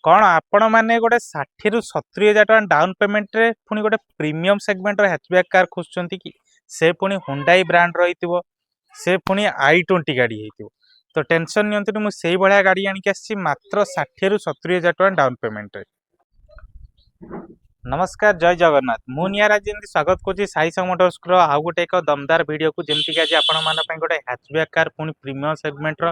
कौन आपण मैंने गोटे 60 ରୁ 70 हज़ार डाउन पेमेंट रे पुणी गोटे प्रीमियम सेगमेंट हैचबैक कार खोजुଛନ୍ତି कि से पुणी हुंडाई ब्रांड रही से पुणी i20 गाड़ी हो तो टेंशन नियंतु मुझे से भाया गाड़ी आनिक आसी मात्र 60 ରୁ 70 हज़ार डाउन पेमेंट रे। नमस्कार जय जगन्नाथ मु निया राज स्वागत करुँच साईसा मोटर्स आउ गोटे एक दमदार वीडियो को जमीक आज आपण गोटे हैचबैक कार पुणी प्रीमियम सेगमेंट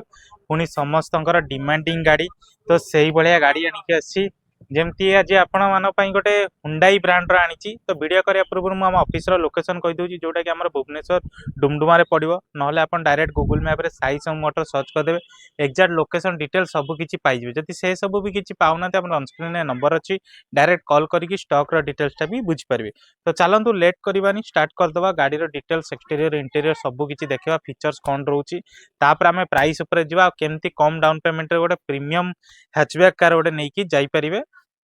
पुणी समस्त डिमांडिंग गाड़ी तो से भाया गाड़ी आनिक आसी जमती आज आपण मान गोटे हुंडाई ब्रांड आनी तो वीडियो करने पूर्व मुझे ऑफिस लोकेशन कहीदे जोटा कि आम भुवनेश्वर डुमडुमा पड़ो ना आप डायरेक्ट गूगल मैप रे साईसा मोटर सर्च करदे एक्जाक्ट लोकेशन डिटेल सबकि पाइबे जदि से सब भी किसी पाऊना ऑनस्क्रीन नंबर अच्छी डायरेक्ट कॉल करके स्टॉक डिटेल्सटा भी बुझीपारे। तो चलतु लेट करवानी स्टार्ट करदे गाड़ी डिटेल्स एक्सटीरियर इंटीरियर सबकि देखा फीचर्स कौन रोचे तापर आम प्राइस केमती कम डाउन पेमेंट गोटे प्रीमियम हैचबैक कार गोटे नहीं जापर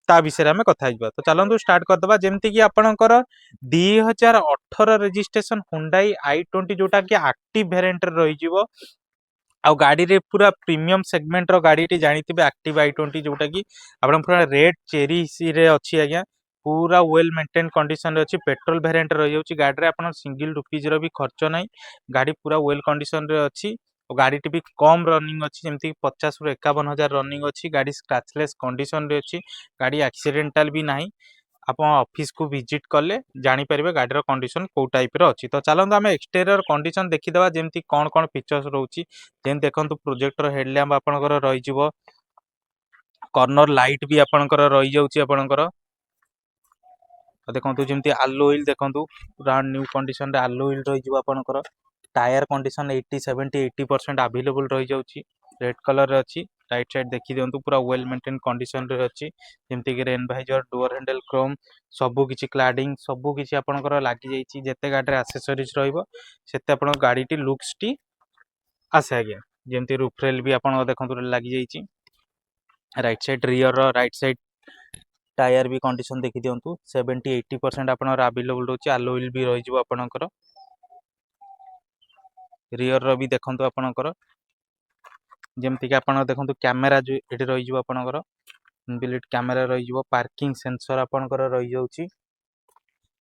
ता विषय आम कथा तो चलतु स्टार्ट करदे जमती कि आपणकर 2018 रजिस्ट्रेशन हुंडाई i20 जोटा कि एक्टिव वेरिएंट रही आ गाड़ी रे पूरा प्रीमियम सेगमेंट रो गाड़ी जानी एक्टिव i20 जोटा कि आपन पूरा रेड चेरी रे अच्छी आज्ञा पूरा वेल मेंटेन कंडीशन रे अच्छी पेट्रोल वेरिएंट रही जाउची गाड़ी रे आपन सिंगल रुपीज रो भी खर्च नाही गाड़ी पूरा वेल कंडीशन रे अच्छी और गाड़ी भी कम रनिंग अच्छी जमती 50 ରୁ 51 हज़ार रनिंग अच्छी गाड़ी स्क्रैचलेस कंडीशन रे अच्छी गाड़ी एक्सीडेंटल भी नाही आप ऑफिस को विजिट कले जानीपर गाड़ी कंडीशन कौ टाइप अच्छी। तो चलते आम एक्सटेरियर कंडीशन देखीदे जमी कौन कौन फीचर्स रोची जमी देखो प्रोजेक्टर हेडलैम्प आपंकर रही कॉर्नर लाइट भी आपंकर रही जाऊँगी देखो जमी आलो व्हील देखो पूरा न्यू कंडीशन रे आलो व्हील रही आपंकर टायर कंडीशन 80-70-80% अवेलेबल रही जाऊँगी रेड कलर अच्छी राइट साइड देखी दिंतु पूरा वेल मेंटेन कंडीशन रे अच्छी जमती कि rain visor door handle chrome सबू किसी क्लाडिंग सबू किसी आपंकर लगी जाइए जिते गाड़ी एक्सेसरीज रते आप गाड़ी लुक्स टी आसे आज्ञा जमती रूफरेल भी आप देखो लगी जाइए right side rear right side tyre भी कंडीशन देखी दिंतु 70-80% आप अवेलेबल रोचे आलो व्हील भी रही आपंकर रियर रो भी देखो आपंकर जमती कि आप देखो कैमेरा जो ये रही आपंकर इनबिल्ट कैमेरा रही पार्किंग सेंसर आपंकर रही जाऊँगी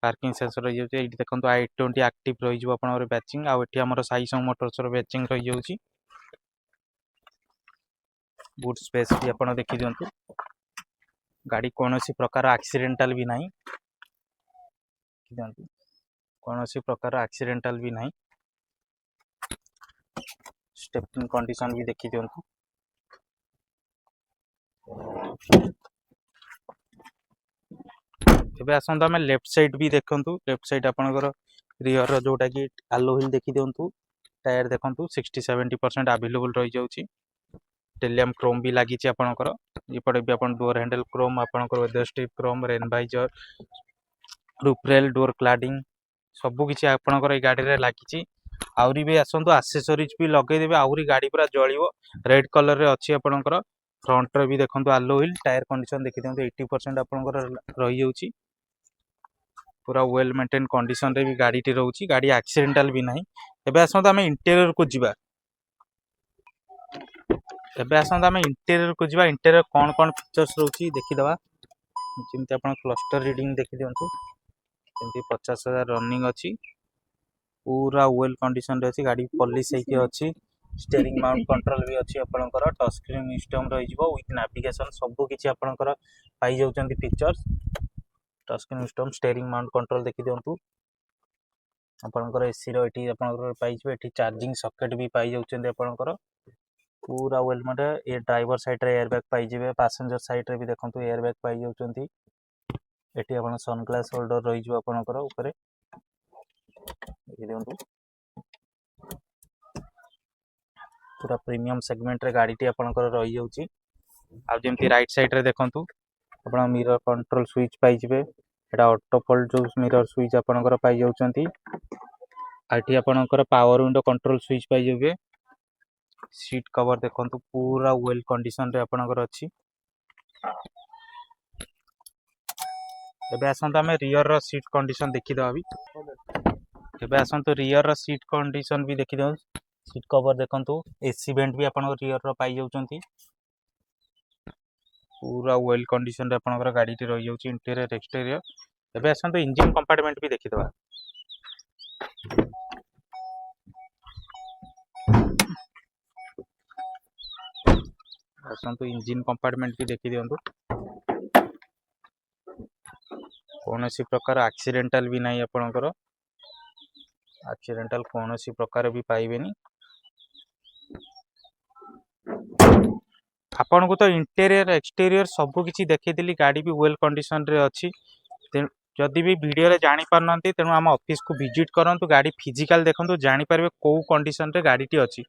पार्किंग सेंसर रही जाऊँगी ये देखो i20 एक्टिव रही आपंकर बैचिंग आउट आम साईसा मोटर्स बैचिंग रही जाऊँगी बूट स्पेस भी आप देखी दिंतु गाड़ी कौन सी प्रकार एक्सीडेंटल भी नहीं कौन सी प्रकार एक्सीडेंटल भी नहीं स्टेपनी कंडीशन भी देखी दिंतु एबे आसंत आम लेफ्ट साइड भी देखु लेफ्ट साइड आपंकर रियर जोटा कि आलो व्हील देखी दिंतु टायर देखु 60-70% अवेलेबल रही जाऊँगी टेलियम क्रोम भी लगी आपंकर इपटे भी आप डोर हैंडल क्रोम आपंकर weather strip chrome rain visor roof rail door cladding सबकि आपंकर ये गाड़ी में लगी आउरी भी आसतु एक्सेसरीज भी लगेदेवे आउरी गाड़ी पूरा जलिव रेड कलर रे अच्छी आपंकर फ्रंट रे भी देखो आलो व्हील टायर कंडीशन देखी दिखाते 80% आपंकर रही जाऊँगी पूरा वेल मेंटेन कंडीशन रे भी गाड़ी टी रोची गाड़ी एक्सीडेंटल भी नहीं एबे आसतु आम इंटीरियर को जीवा एबे आसतु आम इंटीरियर को जीवा इंटीरियर कौन कौन फीचर्स रोची देखीदे जमी आप क्लस्टर रीडिंग देखी दिंतु जमी 50,000 रनिंग अच्छी पूरा वेल कंडीशन रे अच्छी गाड़ी पॉलिश अच्छी स्टीयरिंग माउंट कंट्रोल भी अच्छी आपंकर टच स्क्रीन सिस्टम रही विथ नेविगेशन सबकि आपंकर पाई जाउछंती features touch screen system steering mount control देखी दिंतु आपंकर एसी रो पाई चार्जिंग सॉकेट भी पाई जाउछंती आपंकर पूरा वेल मटे ये ड्राइवर साइड रे एयरबैग पाई पैसेंजर साइड रे भी देखंतु एयरबैग पाई जाउछंती एटी आपन सनग्लास होल्डर रही आपनकर ऊपर पूरा प्रीमियम सेगमेंट रे गाड़ी टी आपनकर रही जाउची आ जेमती राइट साइड रे देखंतु आपन मिरर कंट्रोल स्विच पाई जिवे एटा ऑटो फोल्ड जो मिरर स्विच आपनकर पाई जाउछंती आठी आपनकर पावर विंडो कंट्रोल स्विच पाई जिवे सीट कवर देखंतु पूरा वेल कंडीशन रे आपनकर अछि एबे आसंतु आमे रियर रो सीट कंडीशन देखि दबी एबे आसंतु रियर रो सीट कंडीशन भी देखि दउ सीट कवर देखंतु एसी वेंट भी आपन रियर रो पाई जाउचंती पूरा वेल कंडीशन रे आपनकर गाड़ी टी रही जाउची इंटीरियर एक्सटीरियर। एबे आसंतु इंजन कंपार्टमेंट भी देखिदवा। आसंतु इंजन कंपार्टमेंट भी देखि दियंतु। कौनसी प्रकार एक्सीडेंटल भी नहीं आपनकर, एक्सीडेंटल कौनसी प्रकार भी पाइबेनी। आपन को तो इंटीरियर एक्सटीरियर सब किछि देखिदेली, गाड़ी भी वेल कंडीशन रे अछि। जदि भी वीडियो रे जानि पारनंती तेनु हम ऑफिस को विजिट करंतु, गाड़ी फिजिकल देखंतु, जानि पारबे को कंडीशन रे गाड़ी टी अछि।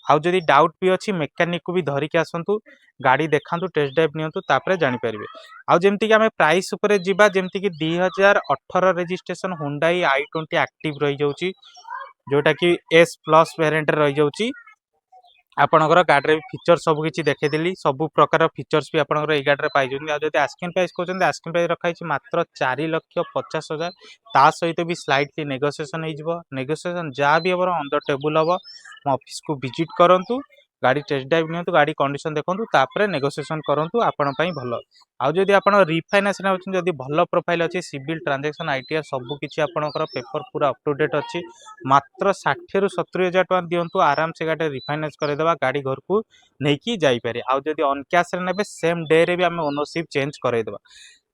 आउ जदि डाउट भी अछि मेकानिक को भी धरि के आसंतु, गाड़ी देखांतु, टेस्ट ड्राइव नियंतु, तापरे जानि पारबे। आउ जेमति कि हमें प्राइस ऊपर जिबा, जेमति कि 2018 रजिस्ट्रेशन Hyundai i20 एक्टिव रही जाउची, जोटा कि S प्लस वेरिएंट रही जाउची। आपनकर गाड़ी रे फीचर सब किछि देखेदेली, सब प्रकार फीचर्स भी आपनकर ए गाड़ी रे पाइ जंती। आ जदि आस्किंग प्राइस कहउछन, आस्किंग प्राइस रखा छि मात्र 4,50,000। ता सहित भी स्लाइटली नेगोशिएशन हो जिवो। नेगोशिएशन जा भी हमर ऑन द टेबल हबो। म ऑफिस को विजिट करंतु, गाड़ी टेस्ट ड्राइव नियंतु, गाड़ी कंडीशन देखंतु, तापरे नेगोशिएशन करंतु, आपन पई भलो। आउ जदि आपन रिफाइनेंस ने होछन, जदि भलो प्रोफाइल अछि, सिविल ट्रांजैक्शन आईटीआर सब किछि आपनकर पेपर पूरा अप टू डेट अछि। मात्र 60 रु 70 हजार टका दियंतु, आराम से गाड़ी रिफाइनेंस करे देबा, गाड़ी घर को नेकी जाई पारे। आउ जदि ऑन कैश रे नेबे, सेम डे रे भी हम ओनरशिप चेंज करे देबा।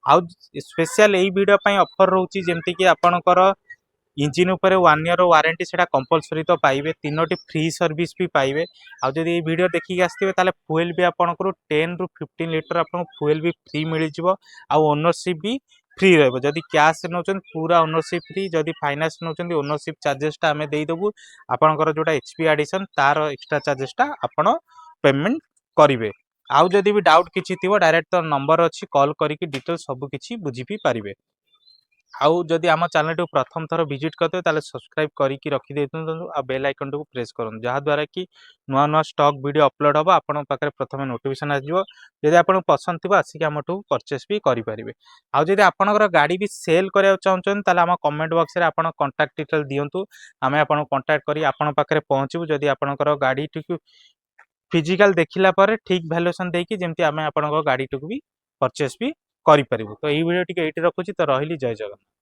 आउ स्पेशल एई वीडियो पई ऑफर रहउची, जेमति कि आपनकर इंजिन ऊपर 1 ईयर वारंटी सेटा कंपलसरी तो पाइबे, 3टी फ्री सर्विस भी पाइबे। आउ जदि ए वीडियो देखि आस्थिबे ताले फ्यूल भी आपनकर 10 रु 15 लीटर आपन फ्यूल भी फ्री मिल जिवो। आउ ओनरशिप भी फ्री रहबो। जदि कैश नउचन पूरा ओनरशिप फ्री, जदि फाइनेंस नउचन ओनरशिप चार्जेस टा हमें देई देबू। आपनकर जोटा एचपी एडिशन तार एक्स्ट्रा चार्जेस टा आपण पेमेंट करिवे। आउ जदि भी डाउट किछि थिबो, डायरेक्ट तो नंबर अछि, कॉल करिकि डिटेल सब किछि बुझि भी पारिबे। आउ जदि आम चैनल टू प्रथम थर विजिट करते ताले सब्सक्राइब करिकि रखि देतु, आ बेल आइकन टू प्रेस करन, जहा द्वारा कि नुआ नुआ स्टॉक वीडियो अपलोड हबो आपन पाखरे प्रथमे नोटिफिकेशन आजिवो। जदि आपन पसंद थिबो आसिक हमटू परचेस भी करि परिबे। आउ जदि आपनकर गाड़ी भी सेल करिया चाहउछन, ताले हम कमेंट बॉक्स रे आपन कांटेक्ट डिटेल दियंतु, आमे आपन कांटेक्ट करी आपन पाखरे पहुंचबु। जदि आपनकर गाड़ी टू फिजिकल देखिला पर ठीक वैल्यूएशन देकी, जेमति आमे आपनकर गाड़ी टू भी परचेस भी करि परिबु। तो एई वीडियो टिके एठी रखुची, तो रहिली, जय जगन्नाथ।